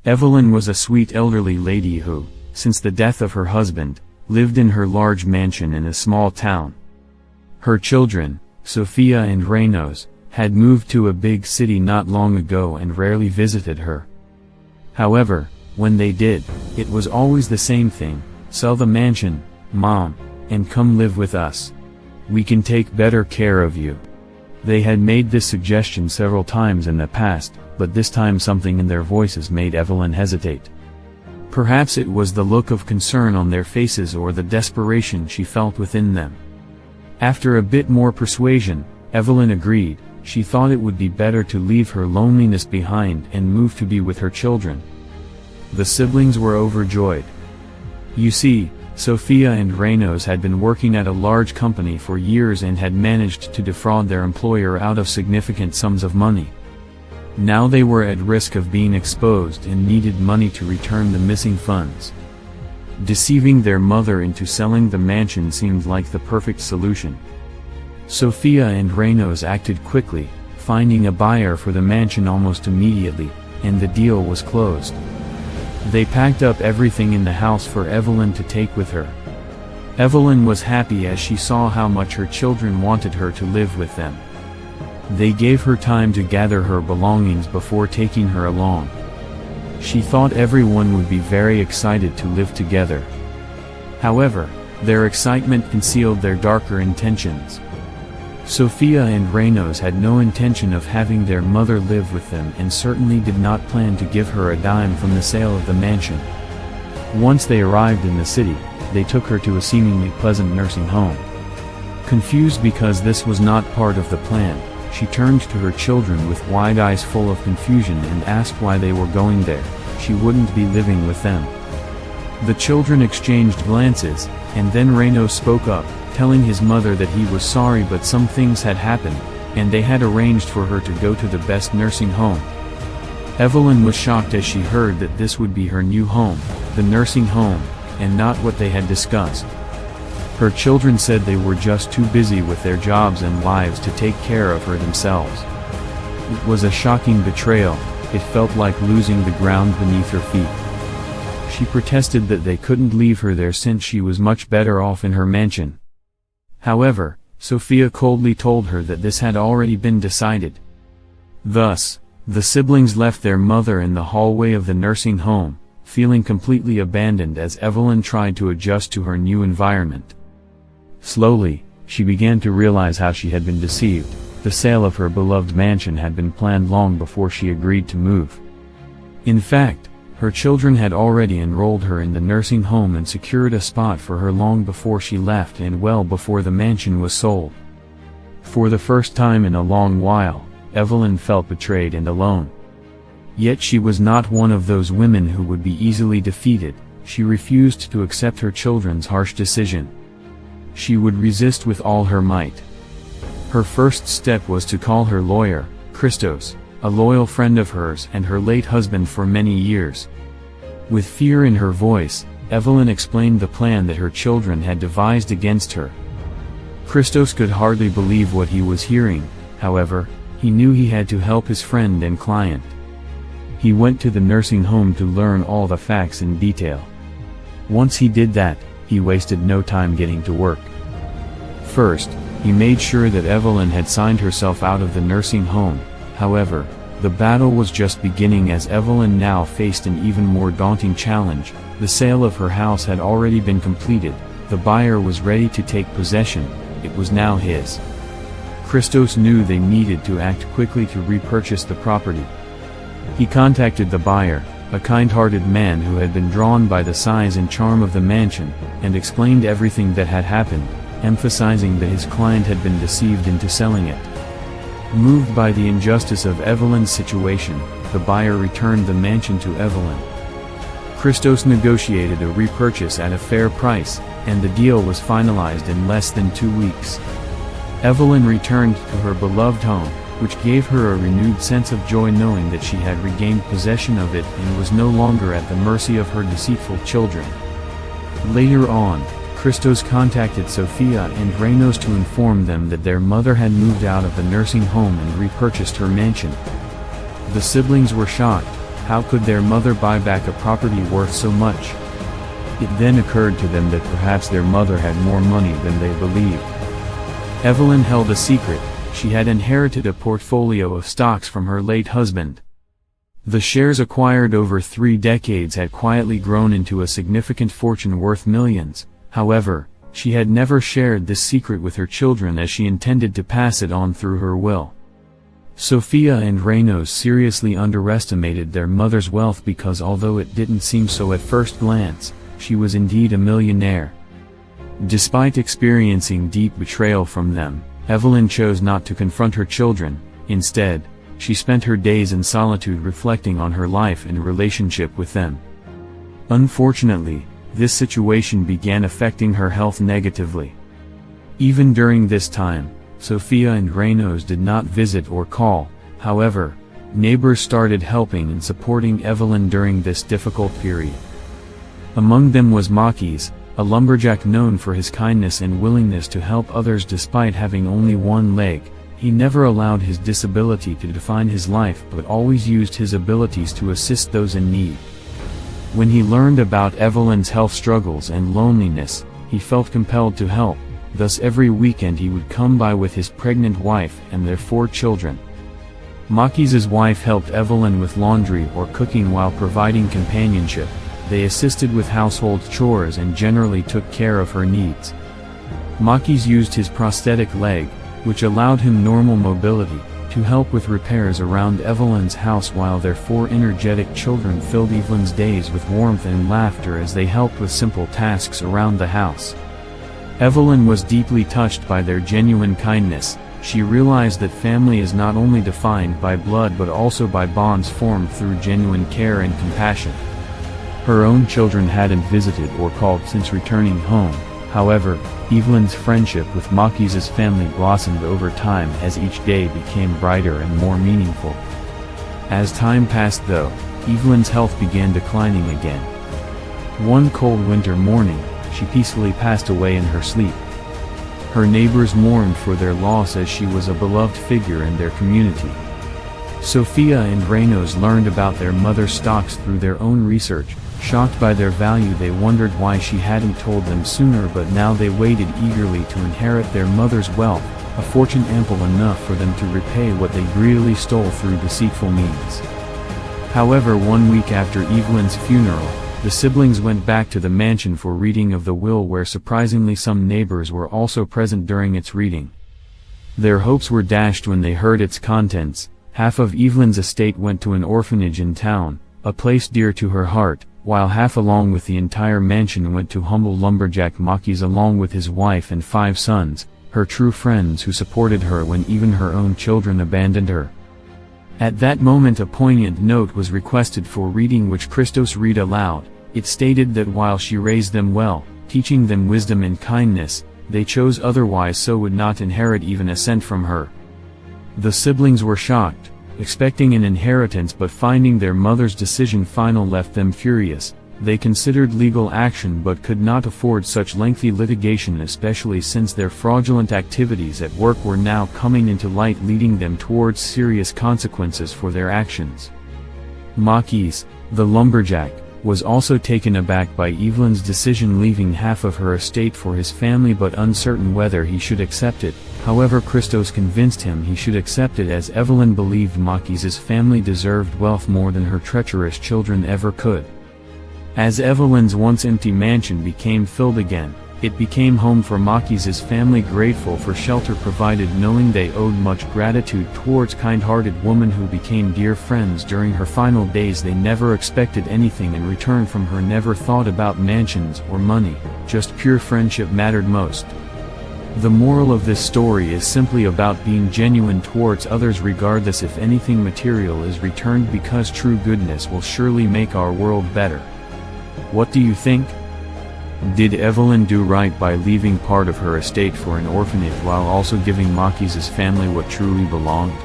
Evelyn was a sweet elderly lady who, since the death of her husband, lived in her large mansion in a small town. Her children, Sophia and Reynolds, had moved to a big city not long ago and rarely visited her. However, when they did, it was always the same thing: "Sell the mansion, Mom, and come live with us. We can take better care of you." They had made this suggestion several times in the past, but this time something in their voices made Evelyn hesitate. Perhaps it was the look of concern on their faces or the desperation she felt within them. After a bit more persuasion, Evelyn agreed. She thought it would be better to leave her loneliness behind and move to be with her children. The siblings were overjoyed. You see, Sophia and Reynolds had been working at a large company for years and had managed to defraud their employer out of significant sums of money. Now they were at risk of being exposed and needed money to return the missing funds. Deceiving their mother into selling the mansion seemed like the perfect solution. Sophia and Reynolds acted quickly, finding a buyer for the mansion almost immediately, and the deal was closed. They packed up everything in the house for Evelyn to take with her. Evelyn was happy as she saw how much her children wanted her to live with them. They gave her time to gather her belongings before taking her along. She thought everyone would be very excited to live together. However, their excitement concealed their darker intentions. Sophia and Reynolds had no intention of having their mother live with them and certainly did not plan to give her a dime from the sale of the mansion. Once they arrived in the city, they took her to a seemingly pleasant nursing home. Confused because this was not part of the plan, she turned to her children with wide eyes full of confusion and asked why they were going there. She wouldn't be living with them. The children exchanged glances, and then Reynolds spoke up, telling his mother that he was sorry but some things had happened, and they had arranged for her to go to the best nursing home. Evelyn was shocked as she heard that this would be her new home, the nursing home, and not what they had discussed. Her children said they were just too busy with their jobs and lives to take care of her themselves. It was a shocking betrayal. It felt like losing the ground beneath her feet. She protested that they couldn't leave her there since she was much better off in her mansion. However, Sophia coldly told her that this had already been decided. Thus, the siblings left their mother in the hallway of the nursing home, feeling completely abandoned as Evelyn tried to adjust to her new environment. Slowly, she began to realize how she had been deceived. The sale of her beloved mansion had been planned long before she agreed to move. In fact, her children had already enrolled her in the nursing home and secured a spot for her long before she left and well before the mansion was sold. For the first time in a long while, Evelyn felt betrayed and alone. Yet she was not one of those women who would be easily defeated. She refused to accept her children's harsh decision. She would resist with all her might. Her first step was to call her lawyer, Christos, a loyal friend of hers and her late husband for many years. With fear in her voice, Evelyn explained the plan that her children had devised against her. Christos could hardly believe what he was hearing. However, he knew he had to help his friend and client. He went to the nursing home to learn all the facts in detail. Once he did that, he wasted no time getting to work. First, he made sure that Evelyn had signed herself out of the nursing home. However, the battle was just beginning as Evelyn now faced an even more daunting challenge. The sale of her house had already been completed. The buyer was ready to take possession. It was now his. Christos knew they needed to act quickly to repurchase the property. He contacted the buyer, a kind-hearted man who had been drawn by the size and charm of the mansion, and explained everything that had happened, emphasizing that his client had been deceived into selling it. Moved by the injustice of Evelyn's situation, the buyer returned the mansion to Evelyn. Christos negotiated a repurchase at a fair price, and the deal was finalized in less than 2 weeks. Evelyn returned to her beloved home, which gave her a renewed sense of joy knowing that she had regained possession of it and was no longer at the mercy of her deceitful children. Later on, Christos contacted Sophia and Reynolds to inform them that their mother had moved out of the nursing home and repurchased her mansion. The siblings were shocked. How could their mother buy back a property worth so much? It then occurred to them that perhaps their mother had more money than they believed. Evelyn held a secret. She had inherited a portfolio of stocks from her late husband. The shares acquired over 3 decades had quietly grown into a significant fortune worth millions. However, she had never shared this secret with her children as she intended to pass it on through her will. Sophia and Reynolds seriously underestimated their mother's wealth because although it didn't seem so at first glance, she was indeed a millionaire. Despite experiencing deep betrayal from them, Evelyn chose not to confront her children. Instead, she spent her days in solitude reflecting on her life and relationship with them. Unfortunately, this situation began affecting her health negatively. Even during this time, Sophia and Reynolds did not visit or call. However, neighbors started helping and supporting Evelyn during this difficult period. Among them was Makis, a lumberjack known for his kindness and willingness to help others despite having only one leg. He never allowed his disability to define his life but always used his abilities to assist those in need. When he learned about Evelyn's health struggles and loneliness, he felt compelled to help. Thus every weekend he would come by with his pregnant wife and their 4 children. Makis's wife helped Evelyn with laundry or cooking while providing companionship. They assisted with household chores and generally took care of her needs. Makis used his prosthetic leg, which allowed him normal mobility, to help with repairs around Evelyn's house while their 4 energetic children filled Evelyn's days with warmth and laughter as they helped with simple tasks around the house. Evelyn was deeply touched by their genuine kindness. She realized that family is not only defined by blood but also by bonds formed through genuine care and compassion. Her own children hadn't visited or called since returning home. However, Evelyn's friendship with Makis's family blossomed over time as each day became brighter and more meaningful. As time passed though, Evelyn's health began declining again. One cold winter morning, she peacefully passed away in her sleep. Her neighbors mourned for their loss as she was a beloved figure in their community. Sophia and Reynolds learned about their mother's stocks through their own research. Shocked by their value, they wondered why she hadn't told them sooner, but now they waited eagerly to inherit their mother's wealth, a fortune ample enough for them to repay what they greedily stole through deceitful means. However, 1 week after Evelyn's funeral, the siblings went back to the mansion for reading of the will, where surprisingly some neighbors were also present during its reading. Their hopes were dashed when they heard its contents. Half of Evelyn's estate went to an orphanage in town, a place dear to her heart, while half along with the entire mansion went to humble lumberjack Makis along with his wife and 5 sons, her true friends who supported her when even her own children abandoned her. At that moment a poignant note was requested for reading, which Christos read aloud. It stated that while she raised them well, teaching them wisdom and kindness, they chose otherwise, so would not inherit even a cent from her. The siblings were shocked, expecting an inheritance, but finding their mother's decision final left them furious. They considered legal action but could not afford such lengthy litigation, especially since their fraudulent activities at work were now coming into light, leading them towards serious consequences for their actions. Makis, the lumberjack, was also taken aback by Evelyn's decision, leaving half of her estate for his family but uncertain whether he should accept it. However, Christos convinced him he should accept it, as Evelyn believed Makis's family deserved wealth more than her treacherous children ever could. As Evelyn's once empty mansion became filled again, it became home for Makis's family, grateful for shelter provided, knowing they owed much gratitude towards kind-hearted woman who became dear friends during her final days. They never expected anything in return from her, never thought about mansions or money, just pure friendship mattered most. The moral of this story is simply about being genuine towards others regardless if anything material is returned, because true goodness will surely make our world better. What do you think? Did Evelyn do right by leaving part of her estate for an orphanage while also giving Makis's family what truly belonged?